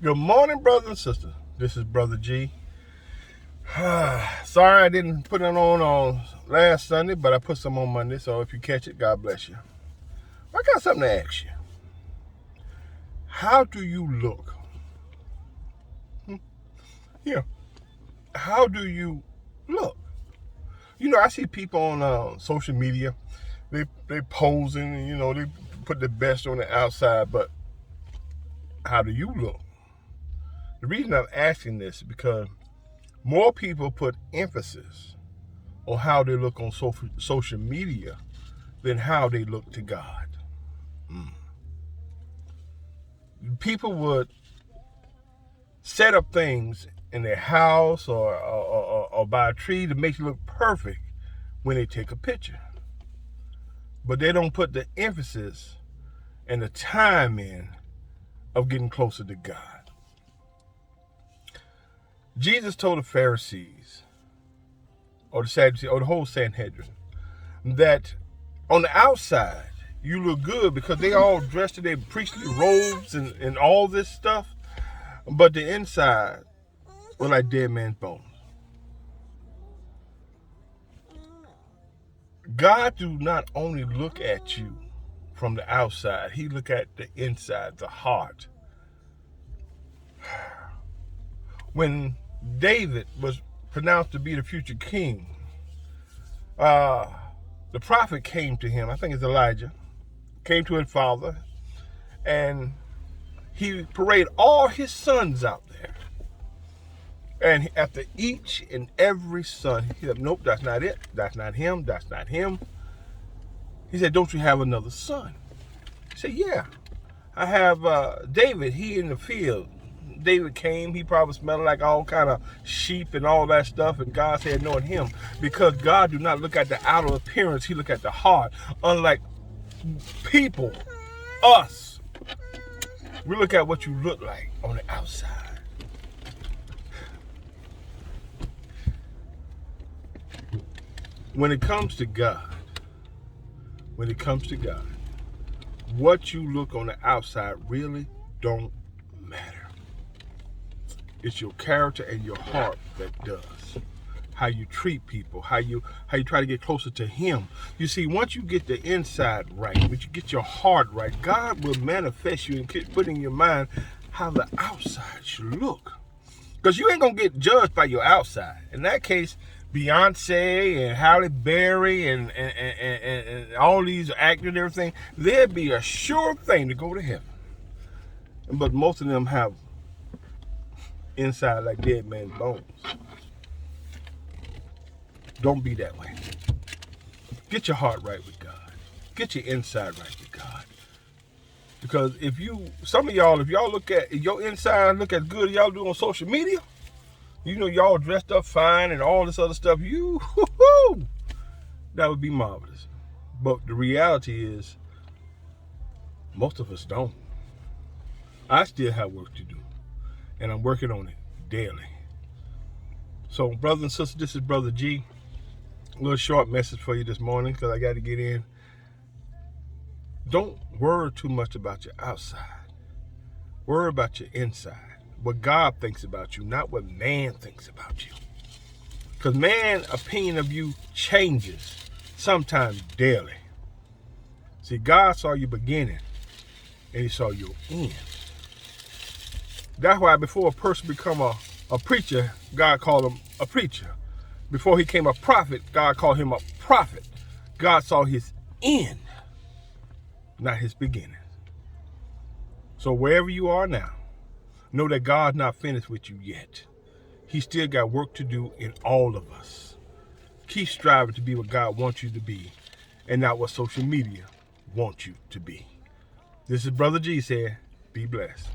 Good morning, brothers and sisters. This is Brother G. Sorry I didn't put it on last Sunday, but I put some on Monday, so if you catch it, God bless you. I got something to ask you. How do you look? Yeah. How do you look? You know, I see people on social media. They posing, and, they put the best on the outside, but how do you look? The reason I'm asking this is because more people put emphasis on how they look on social media than how they look to God. People would set up things in their house or by a tree to make it look perfect when they take a picture. But they don't put the emphasis and the time in of getting closer to God. Jesus told the Pharisees, or the Sadducees, or the whole Sanhedrin, that on the outside, you look good because they all dressed in their priestly robes and all this stuff, but the inside were like dead man's bones. God do not only look at you from the outside, he look at the inside, the heart. When David was pronounced to be the future king, the prophet came to him, I think it's Elijah, came to his father, and he paraded all his sons out there. And after each and every son, he said, nope, that's not it. That's not him. That's not him. He said, don't you have another son? He said, yeah, I have David. He in the field. David came. He probably smelled like all kind of sheep and all that stuff. And God said, no, him. Because God do not look at the outer appearance. He look at the heart. Unlike people, us, we look at what you look like on the outside. When it comes to God, what you look on the outside really don't matter. It's your character and your heart that does. How you treat people, how you try to get closer to him. You see, once you get the inside right, once you get your heart right, God will manifest you and put in your mind how the outside should look. Because you ain't going to get judged by your outside. In that case, Beyonce and Halle Berry and all these actors and everything, they'd be a sure thing to go to heaven. But most of them have inside like dead man's bones. Don't be that way. Get your heart right with God. Get your inside right with God. Because if y'all look at your inside, look as good as y'all do on social media, y'all dressed up fine and all this other stuff, that would be marvelous. But the reality is, most of us don't. I still have work to do, and I'm working on it daily. So, brothers and sisters, this is Brother G. A little short message for you this morning because I got to get in. Don't worry too much about your outside. Worry about your inside. What God thinks about you, not what man thinks about you. Because man's opinion of you changes, sometimes daily. See, God saw your beginning, and he saw your end. That's why before a person become a preacher, God called him a preacher. Before he came a prophet, God called him a prophet. God saw his end, not his beginning. So wherever you are now, know that God's not finished with you yet. He still got work to do in all of us. Keep striving to be what God wants you to be and not what social media wants you to be. This is Brother G saying, be blessed.